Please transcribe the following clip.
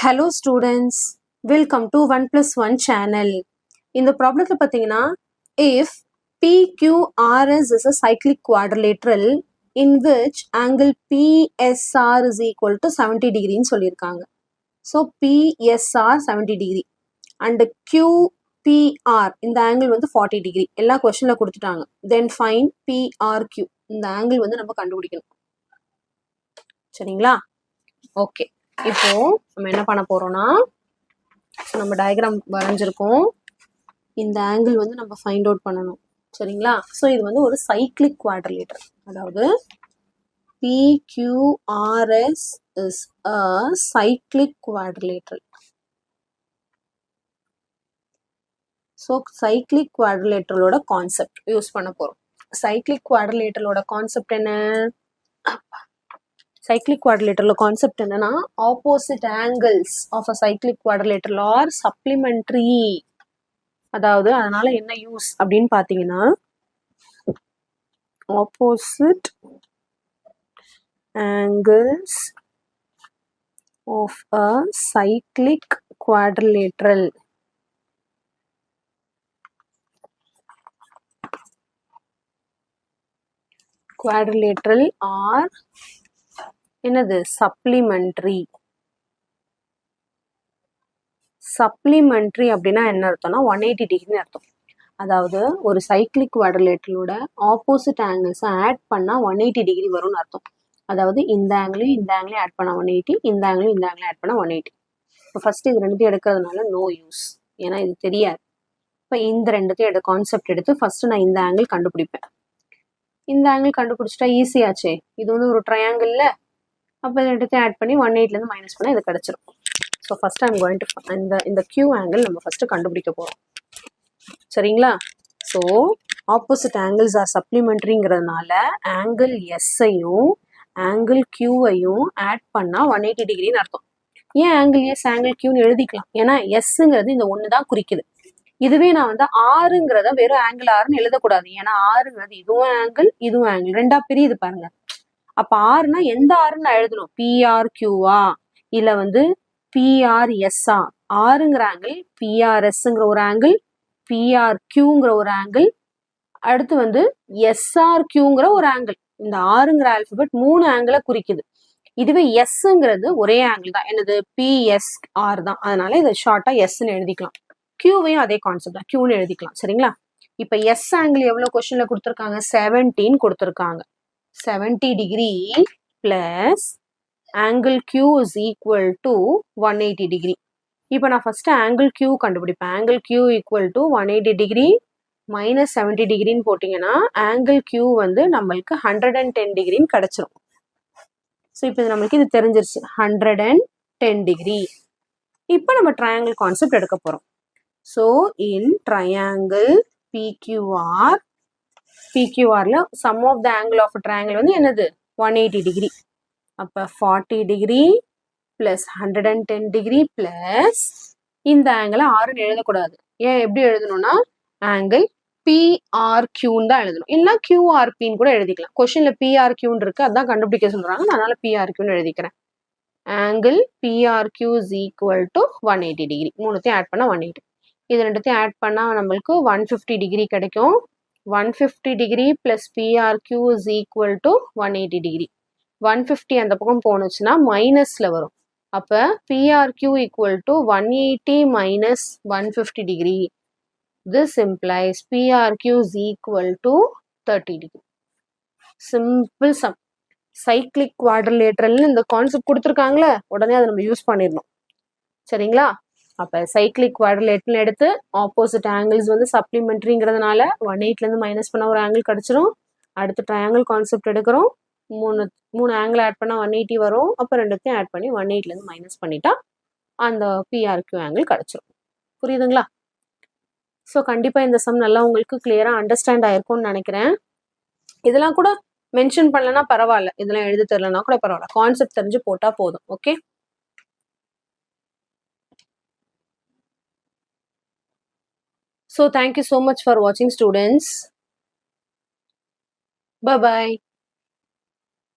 Hello students, welcome to 1+1 channel. இந்த ப்ராப்ளத்தில் பார்த்தீங்கன்னா if PQRS is a cyclic quadrilateral in which angle PSR is equal to 70 degree ன்னு சொல்லியிருக்காங்க. So PSR 70 degree and QPR இந்த angle வந்து 40 degree எல்லா கொஸ்டினில் கொடுத்துட்டாங்க. Then find PRQ இந்த angle வந்து நம்ம கண்டுபிடிக்கணும். சரிங்களா? ஓகே, இப்போ நம்ம என்ன பண்ண போறோம்னா நம்ம டயக்ராம் வரைஞ்சிருக்கோம். இந்த ஆங்கிள் வந்து நம்ம ஃபைண்ட் அவுட் பண்ணணும். சரிங்களா? ஸோ இது வந்து ஒரு சைக்ளிக் குவாட்ரிலேட்டர், அதாவது PQRS is a cyclic quadrilateral. So cyclic குவாட்ரிலேட்டரோட கான்செப்ட் யூஸ் பண்ண போறோம். சைக்ளிக் குவாட்ரிலேட்டரோட கான்செப்ட் என்ன? cyclic quadrilateral concept என்னன்னா opposite angles of a cyclic quadrilateral are supplementary. அதாவது அதனால என்ன யூஸ் அப்படின்னு பார்த்தீங்கன்னா opposite angles of a cyclic quadrilateral are என்னது சப்ளிமெண்ட்ரி. சப்ளிமெண்ட்ரி அப்படின்னா என்ன அர்த்தம்னா 180 டிகிரின்னு அர்த்தம். அதாவது ஒரு சைக்ளிக் குவாட்ரிலேட்டரோட ஆப்போசிட் ஆங்கிள்ஸ் ஆட் பண்ணா 180 டிகிரி வரும்னு அர்த்தம். அதாவது இந்த ஆங்கிளையும் ஆட் பண்ணா 180, இந்த ஆங்கிளையும் ஆட் பண்ணா 180. இப்போ ஃபர்ஸ்ட் இது ரெண்டுத்தையும் எடுக்கிறதுனால நோ யூஸ், ஏன்னா இது தெரியாது. இப்போ இந்த ரெண்டுத்தையும் கான்செப்ட் எடுத்து ஃபர்ஸ்ட் நான் இந்த ஆங்கிள் கண்டுபிடிப்பேன். இந்த ஆங்கிள் கண்டுபிடிச்சிட்டா ஈஸியாச்சே. இது வந்து ஒரு ட்ரையாங்கிள்ல, அப்போ இது ரெண்டுத்தையும் ஆட் பண்ணி 180லேருந்து மைனஸ் பண்ணால் இது கிடச்சிரும். So first I'm going to இந்த Q ஆங்கிள் நம்ம ஃபர்ஸ்ட் கண்டுபிடிக்க போகிறோம். சரிங்களா? ஸோ ஆப்போசிட் ஆங்கிள்ஸ் ஆர் சப்ளிமெண்ட்ரிங்கிறதுனால ஆங்கிள் எஸ்ஸையும் ஆங்கிள் கியூவையும் ஆட் பண்ணால் 180 டிகிரின்னு அர்த்தம். ஏன் ஆங்கிள் எஸ் ஆங்கிள் கியூன்னு எழுதிக்கலாம்? ஏன்னா எஸ்ஸுங்கிறது இந்த ஒன்று தான் குறிக்குது. இதுவே நான் வந்து ஆறுங்கிறத வெறும் ஆங்கிள் ஆறுன்னு எழுதக்கூடாது. ஏன்னா ஆறுங்கிறது இதுவும் ஆங்கிள் ரெண்டா பிரியுது பாருங்க. அப்ப ஆறுனா எந்த ஆறுன்னு நான் எழுதணும்? PRQவா இல்ல வந்து PRSஆ? ஆறுங்கிற ஆங்கிள், PRSங்கிற ஒரு ஆங்கிள், PRQங்கிற ஒரு ஆங்கிள், அடுத்து வந்து SRQங்கிற ஒரு ஆங்கிள். இந்த ஆறுங்கிற ஆல்பபெட் 3 ஆங்கிளை குறிக்குது. இதுவே எஸ்ங்கிறது ஒரே ஆங்கிள் தான், என்னது? PSR தான். அதனால இதை ஷார்ட்டா எஸ்ன்னு எழுதிக்கலாம். கியூவையும் அதே கான்செப்ட் தான், கியூன்னு எழுதிக்கலாம். சரிங்களா? இப்ப எஸ் ஆங்கிள் எவ்வளவு கொஸ்டின்ல கொடுத்துருக்காங்க? 17 கொடுத்துருக்காங்க. 70 degree plus angle Q is equal to 180 degree. இப்போ நான் ஃபர்ஸ்ட் angle Q கண்டுபிடிப்பேன். angle Q equal to 180 degree minus 70 degreeன்னு போட்டிங்கன்னா angle Q வந்து நம்மளுக்கு 110 degreeன்னு கிடைச்சிரும். ஸோ இப்போ நம்மளுக்கு இது தெரிஞ்சிருச்சு, 110 degree. இப்போ நம்ம ட்ரையாங்கிள் கான்செப்ட் எடுக்க போகிறோம். ஸோ இன் ட்ரையாங்கிள் PQRல sum of the angle of a triangle வந்து என்னது? 180 degree. அப்ப 40 degree plus 110 degree plus இந்த ஆங்கிளை ஆறுன்னு எழுதக்கூடாது. ஏன் எப்படி எழுதணும்னா ஆங்கிள் PRQன்னு தான் எழுதணும். இல்லைன்னா QRPன்னு கூட எழுதிக்கலாம். கொஸ்டின்ல PRQன்னு இருக்கு, அதான் கண்டுபிடிக்க சொல்றாங்க, அதனால PRQன்னு எழுதிக்கிறேன். Angle PRQ is equal to 180 degree. மூணுத்தையும் ஆட் பண்ணா 180. இது ரெண்டுத்தையும் ஆட் பண்ணா நம்மளுக்கு 150 degree கிடைக்கும். 150 degree plus PRQ is equal to 180 degree. 150 அந்த பக்கம் போனுச்சுன்னா மைனஸ்ல வரும். அப்ப PRQ equal to 180 minus 150 degree. This implies PRQ is equal to 30 degree. Simple sum. Cyclic quadrilateral இந்த கான்செப்ட் கொடுத்துருக்காங்களே, உடனே அதை நம்ம யூஸ் பண்ணிடணும். சரிங்களா? அப்போ சைக்ளிக் குவாட்ரிலேட்டரல் எடுத்து ஆப்போசிட் ஆங்கிள்ஸ் வந்து சப்ளிமெண்ட்ரிங்கிறதுனால 180லேருந்து மைனஸ் பண்ண ஒரு ஆங்கிள் கிடச்சிரும். அடுத்து ட்ரையாங்கிள் கான்செப்ட் எடுக்கிறோம். மூணு ஆங்கிள் ஆட் பண்ணால் 180 வரும். அப்போ ரெண்டுத்தையும் ஆட் பண்ணி 180லேருந்து மைனஸ் பண்ணிட்டா அந்த PRQ ஆங்கிள் கிடச்சிரும். புரியுதுங்களா? ஸோ கண்டிப்பாக இந்த சம் நல்லா உங்களுக்கு கிளியராக அண்டர்ஸ்டாண்ட் ஆயிருக்கும்னு நினைக்கிறேன். இதெல்லாம் கூட மென்ஷன் பண்ணலன்னா பரவாயில்ல, இதெல்லாம் எழுத தெரியலனா கூட பரவாயில்ல, கான்செப்ட் தெரிஞ்சு போட்டால் போதும். Okay, so thank you so much for watching students. Bye bye.